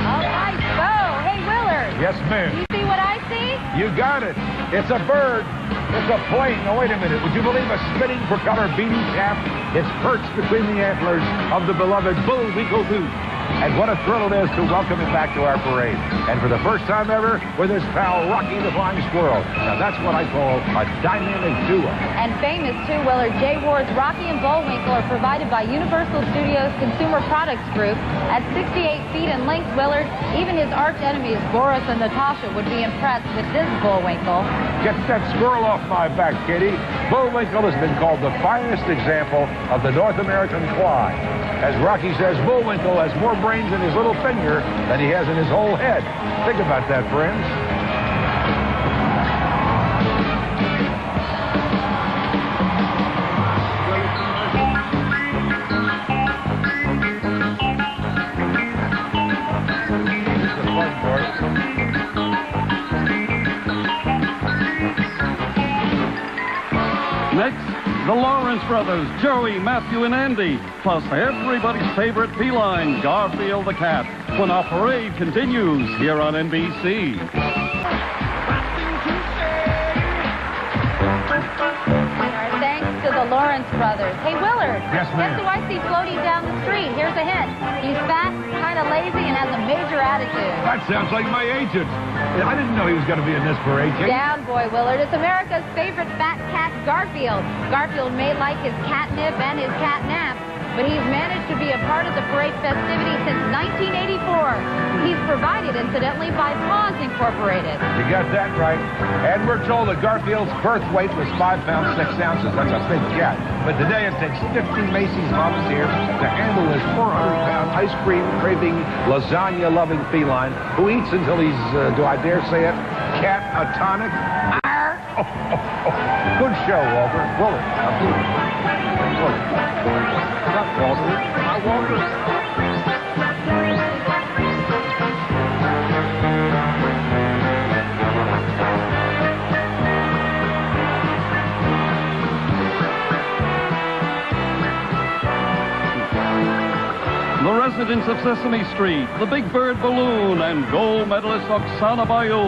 All right, so, hey, Willard. Yes, ma'am. You see what I see? You got it. It's a bird. It's a plane. Now, wait a minute. Would you believe a spinning propeller beanie cap? It's perched between the antlers of the beloved Bullwinkle Goose. And what a thrill it is to welcome him back to our parade. And for the first time ever, with his pal Rocky the Flying Squirrel. Now, that's what I call a dynamic duo. And famous, too, Willard. J. Ward's Rocky and Bullwinkle are provided by Universal Studios Consumer Products Group. At 68 feet in length, Willard, even his arch enemies, Boris and Natasha, would be impressed with this Bullwinkle. Get that squirrel off my back, Kitty. Bullwinkle has been called the finest example of the North American fly. As Rocky says, Bullwinkle has more brains in his little finger than he has in his whole head. Think about that, friends. Next, the Lawrence brothers, Joey, Matthew, and Andy, plus everybody's favorite feline, Garfield the Cat, when our parade continues here on NBC. Thanks to the Lawrence brothers. Hey, Willard. Yes, ma'am. Guess who I see floating down the street? Here's a hint. He's fat, kind of lazy, and has a major attitude. That sounds like my agent. I didn't know he was going to be in this parade, Kitty. Down, boy, Willard. It's America's favorite fat cat, Garfield. Garfield may like his catnip and his catnap, but he's managed to be a part of the parade festivity since 1984. He's provided, incidentally, by Paws Incorporated. You got that right. And we're told that Garfield's birth weight was 5 pounds 6 ounces. That's a big cat. But today it takes 50 Macy's moms here to handle this 400-pound ice cream craving, lasagna loving feline who eats until he's, do I dare say it, cat-atonic. Oh, oh, oh. Good show, Walter. Willard. Willard. Not Walter. Not Walter. The residents of Sesame Street, the Big Bird Balloon, and gold medalist Oksana Bayou,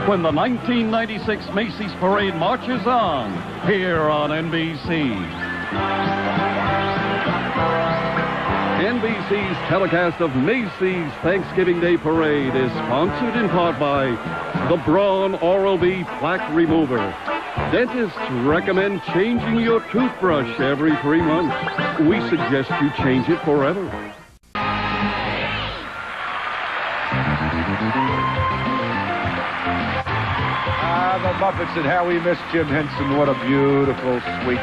when the 1996 Macy's Parade marches on, here on NBC. NBC's telecast of Macy's Thanksgiving Day Parade is sponsored in part by the Braun Oral-B Plaque Remover. Dentists recommend changing your toothbrush every 3 months. We suggest you change it forever. The Muppets and how we miss Jim Henson. What a beautiful, sweet,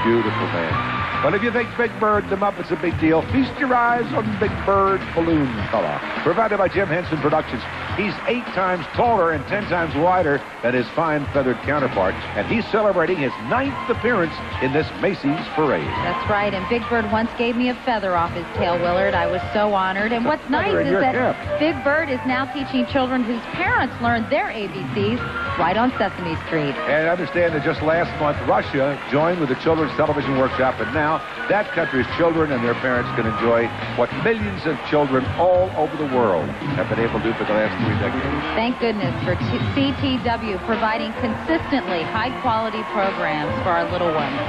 beautiful man. But if you think Big Bird, the Muppets, a big deal, feast your eyes on Big Bird Balloon Fella. Provided by Jim Henson Productions. He's 8 times taller and 10 times wider than his fine feathered counterpart. And he's celebrating his 9th appearance in this Macy's parade. That's right, and Big Bird once gave me a feather off his tail, Willard. I was so honored. And what's nice is that Big Bird is now teaching children whose parents learned their ABCs right on Sesame Street. And I understand that just last month, Russia joined with the Children's Television Workshop, and now that country's children and their parents can enjoy what millions of children all over the world have been able to do for the last 3 decades. Thank goodness for CTW providing consistently high-quality programs for our little ones.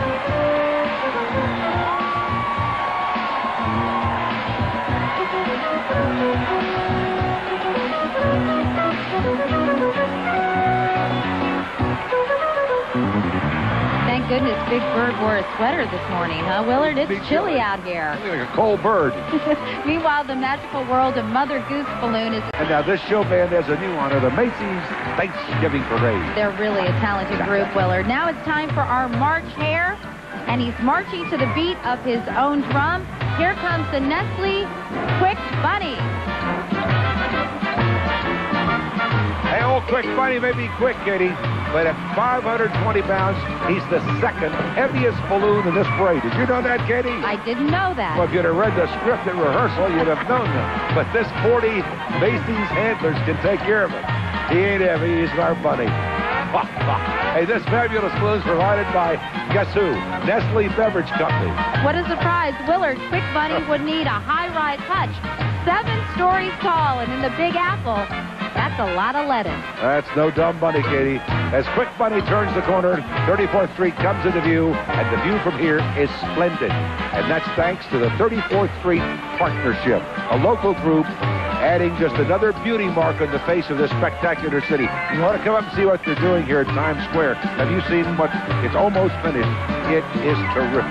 Thank goodness Big Bird wore a sweater this morning, huh, Willard? It's chilly out here. Like a cold bird. Meanwhile, the magical world of Mother Goose Balloon is... And now this show band has a new honor, the Macy's Thanksgiving Parade. They're really a talented group, Willard. Now it's time for our March Hare, and he's marching to the beat of his own drum. Here comes the Nestle Quick Bunny. Hey, old Quick Bunny may be quick, Kitty, but at 520 pounds, he's the 2nd heaviest balloon in this parade. Did you know that, Katie? I didn't know that. Well, if you'd have read the script at rehearsal, you'd have known that. But this 40 Macy's handlers can take care of it. He ain't heavy. He's our bunny. Hey, this fabulous clue is provided by, guess who? Nestle Beverage Company. What a surprise. Willard, Quick Bunny would need a high-rise hutch, 7 stories tall, and in the Big Apple, that's a lot of lettuce. That's no dumb bunny, Katie. As Quick Bunny turns the corner, 34th Street comes into view, and the view from here is splendid. And that's thanks to the 34th Street Partnership, a local group adding just another beauty mark on the face of this spectacular city. You want to come up and see what they're doing here at Times Square. Have you seen what? It's almost finished. It is terrific.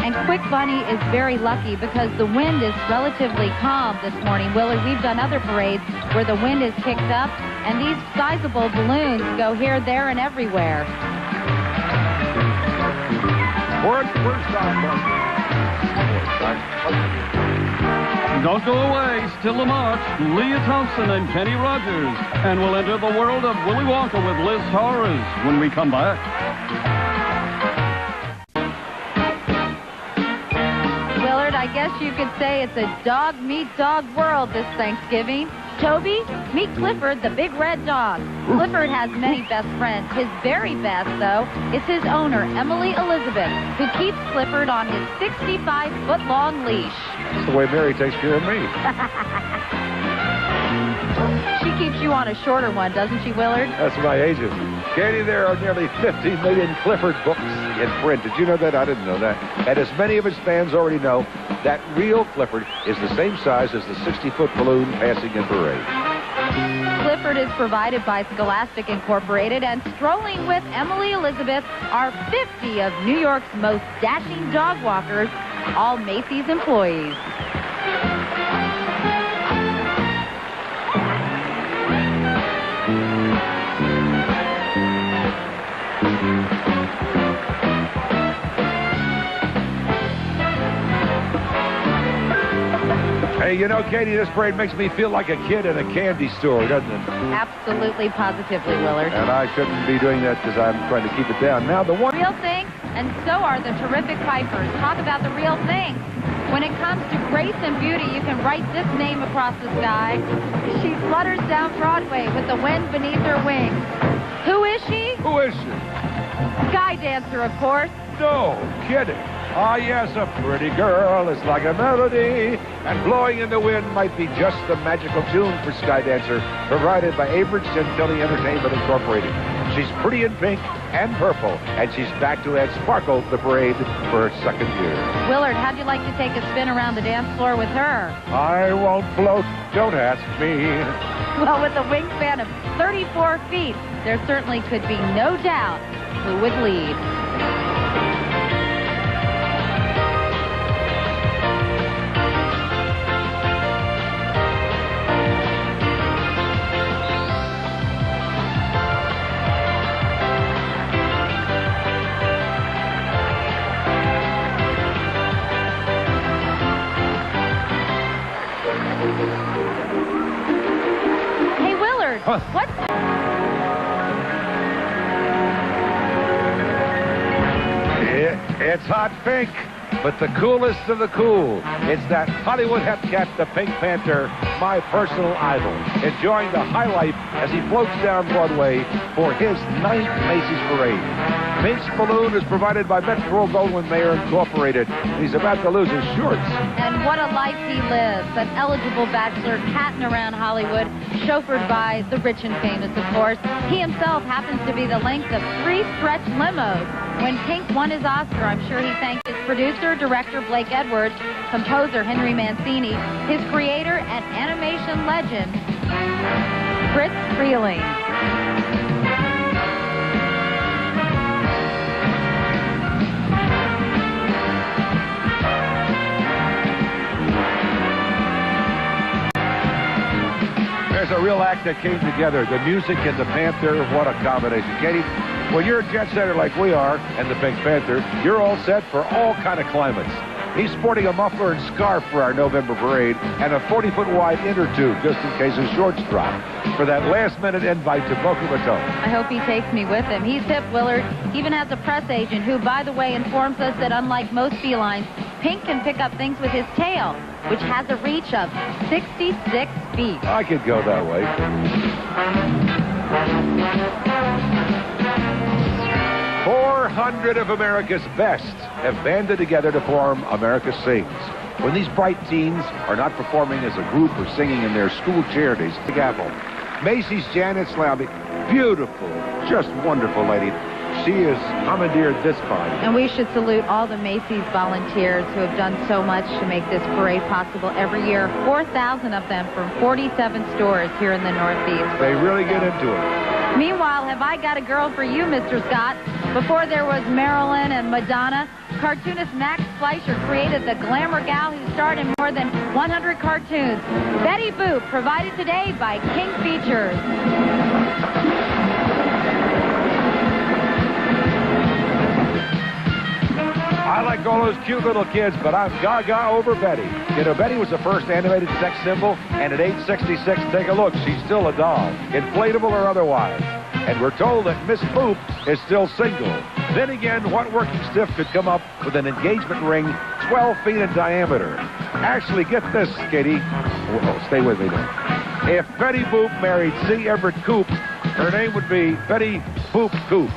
And Quick Bunny is very lucky because the wind is relatively calm this morning. Willard, we've done other parades where the wind is kicked up, and these sizable balloons go here, there, and everywhere. Don't go away. Still a march. Leah Thompson and Kenny Rogers. And we'll enter the world of Willy Wonka with Liz Torres when we come back. Willard, I guess you could say it's a dog-meet-dog world this Thanksgiving. Toby, meet Clifford, the big red dog. Clifford has many best friends. His very best, though, is his owner, Emily Elizabeth, who keeps Clifford on his 65-foot-long leash. That's the way Mary takes care of me. She keeps you on a shorter one, doesn't she, Willard? That's my agent. Katie, there are nearly 50 million Clifford books in print. Did you know that? I didn't know that. And as many of his fans already know, that real Clifford is the same size as the 60-foot balloon passing in parade. Clifford is provided by Scholastic Incorporated, and strolling with Emily Elizabeth are 50 of New York's most dashing dog walkers, all Macy's employees. Hey, you know, Katie, this parade makes me feel like a kid in a candy store, doesn't it? Absolutely, positively, Willard. And I shouldn't be doing that because I'm trying to keep it down. Now, the one... Real thing, and so are the terrific pipers. Talk about the real thing. When it comes to grace and beauty, you can write this name across the sky. She flutters down Broadway with the wind beneath her wings. Who is she? Who is she? Sky dancer, of course. No kidding. Ah, yes, a pretty girl is like a melody, and blowing in the wind might be just the magical tune for Sky Dancer, provided by Average Gentilly Entertainment Incorporated. She's pretty in pink and purple, and she's back to add sparkle to the parade for her second year. Willard, how'd you like to take a spin around the dance floor with her? I won't float, don't ask me. Well, with a wingspan of 34 feet, there certainly could be no doubt who would lead. Hey, Willard, what? It's hot pink, but the coolest of the cool. It's that Hollywood Hepcat, the Pink Panther, my personal idol, enjoying the high life as he floats down Broadway for his 9th Macy's Parade. Pink's balloon is provided by Metro-Goldwyn-Mayer Incorporated. He's about to lose his shorts. And what a life he lives. An eligible bachelor catting around Hollywood, chauffeured by the rich and famous, of course. He himself happens to be the length of 3 stretch limos. When Pink won his Oscar, I'm sure he thanked his producer, director Blake Edwards, composer Henry Mancini, his creator and animation legend, Fritz Freeling. There's a real act that came together. The music and the Panther, what a combination. Katie, when you're a jet setter like we are, and the Pink Panther, you're all set for all kind of climates. He's sporting a muffler and scarf for our November parade, and a 40-foot wide inner tube, just in case his shorts drop, for that last-minute invite to Boca Raton. I hope he takes me with him. He's hip, Willard. He even has a press agent who, by the way, informs us that unlike most felines, Pink can pick up things with his tail, which has a reach of 66 feet. I could go that way. 400 of America's best have banded together to form America Sings. When these bright teens are not performing as a group or singing in their school charities, Big Apple. Macy's Janet Slavy, beautiful, just wonderful lady. She has commandeered this party. And we should salute all the Macy's volunteers who have done so much to make this parade possible every year. 4,000 of them from 47 stores here in the Northeast. They really get into it. Meanwhile, have I got a girl for you, Mr. Scott? Before there was Marilyn and Madonna, cartoonist Max Fleischer created the glamour gal who starred in more than 100 cartoons. Betty Boop, provided today by King Features. I like all those cute little kids, but I'm gaga over Betty. You know, Betty was the first animated sex symbol, and at age 66, take a look, she's still a doll, inflatable or otherwise. And we're told that Miss Boop is still single. Then again, what working stiff could come up with an engagement ring 12 feet in diameter? Actually, get this, Katie. Oh, stay with me now. If Betty Boop married C. Everett Koop, her name would be Betty Boop Koop.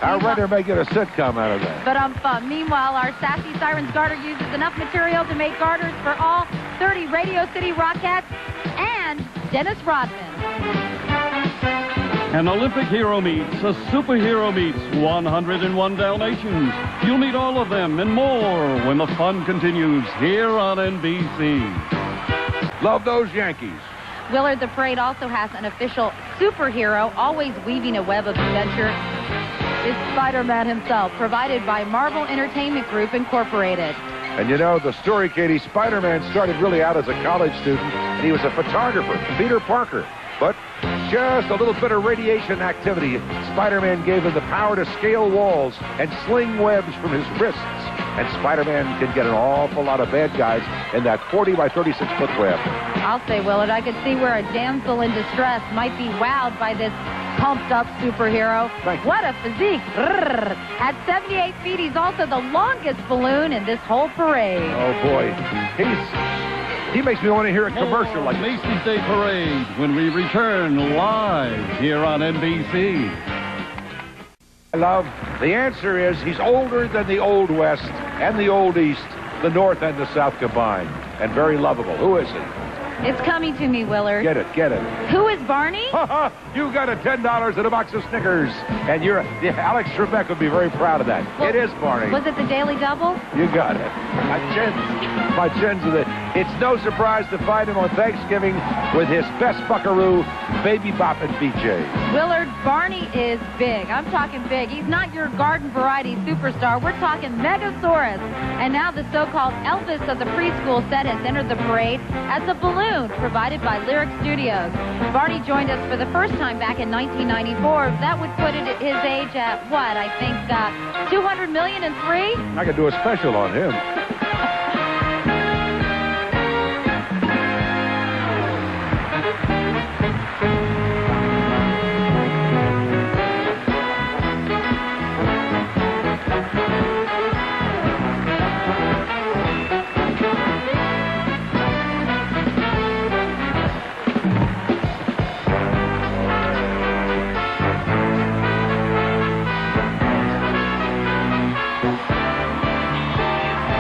Our writer may get a sitcom out of that. But meanwhile, our sassy Sirens garter uses enough material to make garters for all 30 Radio City Rockettes and Dennis Rodman. An Olympic hero meets a superhero meets 101 Dalmatians. You'll meet all of them and more when the fun continues here on NBC. Love those Yankees. Willard, the parade also has an official superhero, always weaving a web of adventure. It's Spiderman himself, provided by Marvel Entertainment Group, Incorporated. And you know, the story, Katie, Spider-Man started really out as a college student, and he was a photographer, Peter Parker. But just a little bit of radiation activity, Spider-Man gave him the power to scale walls and sling webs from his wrists. And Spider-Man can get an awful lot of bad guys in that 40 by 36-foot web. I'll say, Willard, I could see where a damsel in distress might be wowed by this pumped-up superhero. What a physique. Brrr. At 78 feet, he's also the longest balloon in this whole parade. Oh, boy. He makes me want to hear a commercial like this. Macy's Day Parade when we return live here on NBC. Love, the answer is he's older than the Old West and the Old East, the North and the South combined, and very lovable. Who is he? It's coming to me, Willard. Get it, get it. Who is Barney? You got a $10 and a box of Snickers, and Alex Trebek would be very proud of that. Well, it is Barney. Was it the Daily Double? You got it. My chins of it. It's no surprise to find him on Thanksgiving with his best buckaroo, Baby Bop and BJ. Willard, Barney is big. I'm talking big. He's not your garden variety superstar. We're talking Megasaurus. And now the so-called Elvis of the preschool set has entered the parade as a balloon provided by Lyric Studios. Barney joined us for the first time back in 1994. That would put it at his age at, what, I think, 200 million and three? I could do a special on him.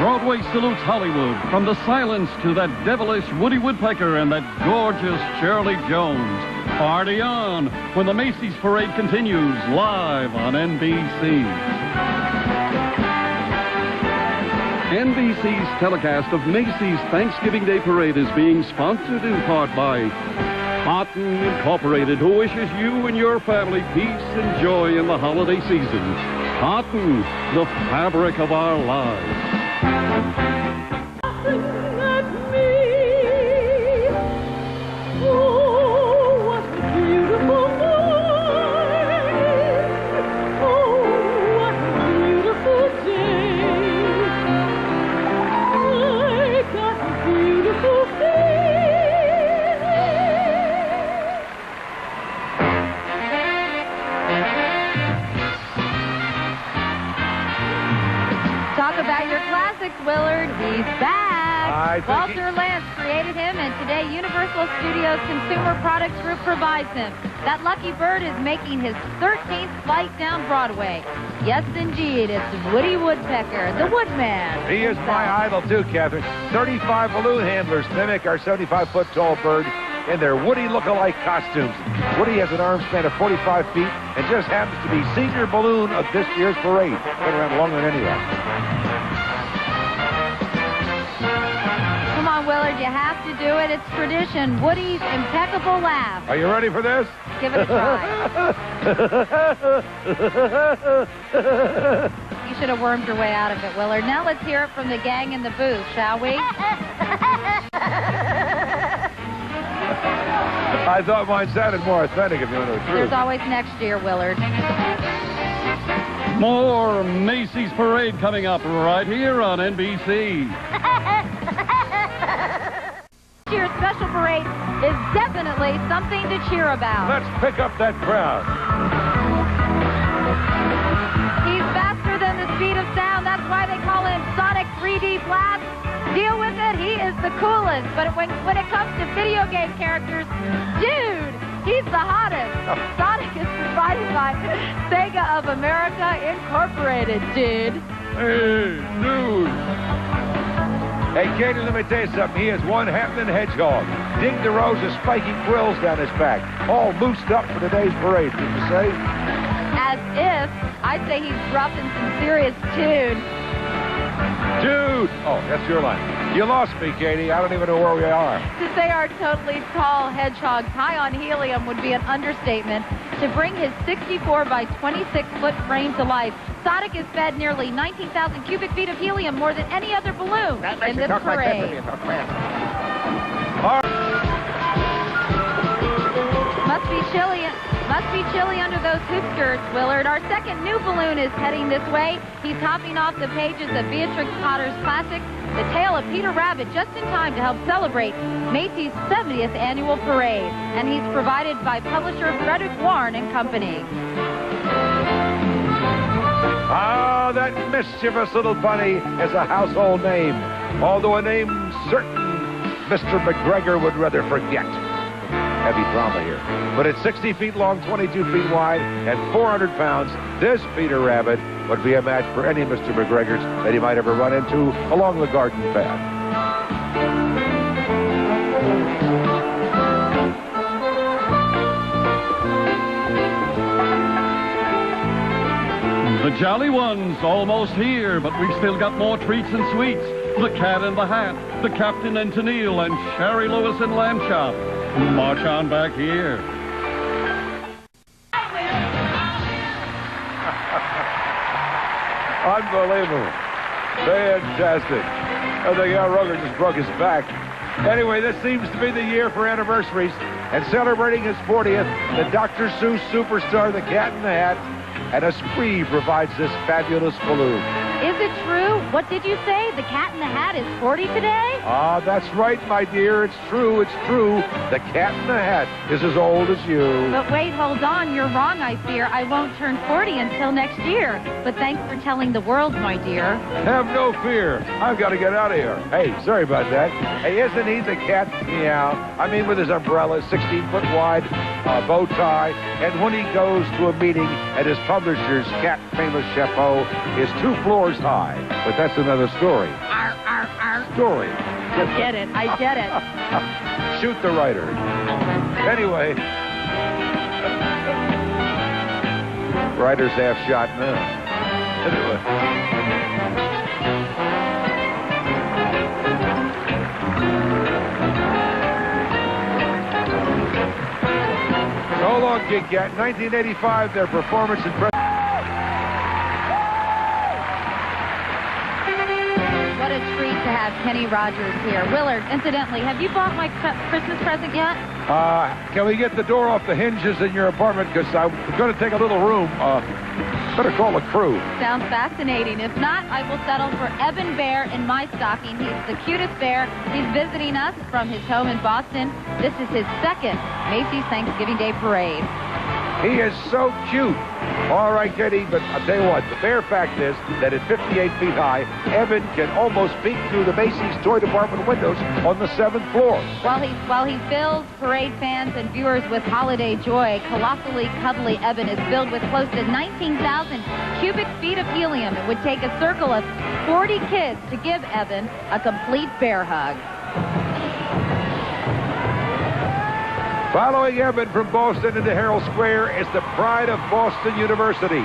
Broadway salutes Hollywood, from the Silence to that devilish Woody Woodpecker and that gorgeous Shirley Jones. Party on when the Macy's Parade continues live on NBC. NBC's telecast of Macy's Thanksgiving Day Parade is being sponsored in part by Cotton Incorporated, who wishes you and your family peace and joy in the holiday season. Cotton, the fabric of our lives. Talk about your classics, Willard. Walter Lantz created him, and today Universal Studios Consumer Products Group provides him. That lucky bird is making his 13th flight down Broadway. Yes, indeed, it's Woody Woodpecker, the Woodman. He is my idol, too, Catherine. 35 balloon handlers mimic our 75-foot tall bird in their Woody look-alike costumes. Woody has an arm span of 45 feet and just happens to be senior balloon of this year's parade. Been around longer than any of us. Come on, Willard, you have to do it. It's tradition. Woody's impeccable laugh. Are you ready for this? Give it a try. You should have wormed your way out of it, Willard. Now let's hear it from the gang in the booth, shall we? I thought mine sounded more authentic, if you want to know the truth. There's always next year, Willard. More Macy's Parade coming up right here on NBC. This year's special parade is definitely something to cheer about. Let's pick up that crowd. He's faster than the speed of sound. That's why they call him Sonic 3D Blast. Deal with it. He is the coolest. But when it comes to video game characters, dude, he's the hottest. Sonic is provided by Sega of America Incorporated, dude. Hey, dude. Hey, Katie, let me tell you something. He is one happening hedgehog. Dig the rows of spiky quills down his back. All boosted up for today's parade, did you say? As if, I'd say he's rough in some serious tune. Dude! Oh, that's your line. You lost me, Katie. I don't even know where we are. To say our totally tall hedgehog high on helium would be an understatement. To bring his 64 by 26-foot frame to life, Sonic has fed nearly 19,000 cubic feet of helium, more than any other balloon in this parade. Must be chilly under those hoop skirts, Willard. Our second new balloon is heading this way. He's hopping off the pages of Beatrix Potter's classic, The Tale of Peter Rabbit, just in time to help celebrate Macy's 70th annual parade. And he's provided by publisher Frederick Warren and Company. Ah, that mischievous little bunny is a household name, although a name certain Mr. McGregor would rather forget. Heavy drama here. But at 60 feet long, 22 feet wide, and 400 pounds, this Peter Rabbit would be a match for any Mr. McGregors that he might ever run into along the garden path. The Jolly One's almost here, but we've still got more treats and sweets. The Cat in the Hat, the Captain and Tennille, and Sherry Lewis and Lamb Chop. March on back here. Unbelievable. Fantastic. I think Al Roker just broke his back. Anyway, this seems to be the year for anniversaries. And celebrating his 40th, the Dr. Seuss superstar, the Cat in the Hat, and a spree provides this fabulous balloon. Is it true? What did you say? The Cat in the Hat is 40 today? Ah, that's right, my dear. It's true. It's true. The Cat in the Hat is as old as you. But wait, hold on. You're wrong, I fear. I won't turn 40 until next year. But thanks for telling the world, my dear. Have no fear. I've got to get out of here. Hey, sorry about that. Hey, isn't he the cat? Meow. I mean, with his umbrella, 16-foot wide, bow tie, and when he goes to a meeting at his publisher's cat famous chapeau is 2 floors high. But that's another story. Arr, arr, arr. Story. I get it. I get it. Shoot the writer. Anyway. Writer's half shot now. Anyway. So long, Kit Kat. 1985, their performance in... What a treat to have Kenny Rogers here. Willard, incidentally, have you bought my Christmas present yet? Can we get the door off the hinges in your apartment? Because I'm going to take a little room. Better call the crew. Sounds fascinating. If not, I will settle for Eben Bear in my stocking. He's the cutest bear. He's visiting us from his home in Boston. This is his second Macy's Thanksgiving Day Parade. He is so cute. All right, Katie, but I'll tell you what, the bare fact is that at 58 feet high, Evan can almost peek through the Macy's toy department windows on the 7th floor. While he fills parade fans and viewers with holiday joy, colossally cuddly Evan is filled with close to 19,000 cubic feet of helium. It would take a circle of 40 kids to give Evan a complete bear hug. Following Evan from Boston into Herald Square is the pride of Boston University.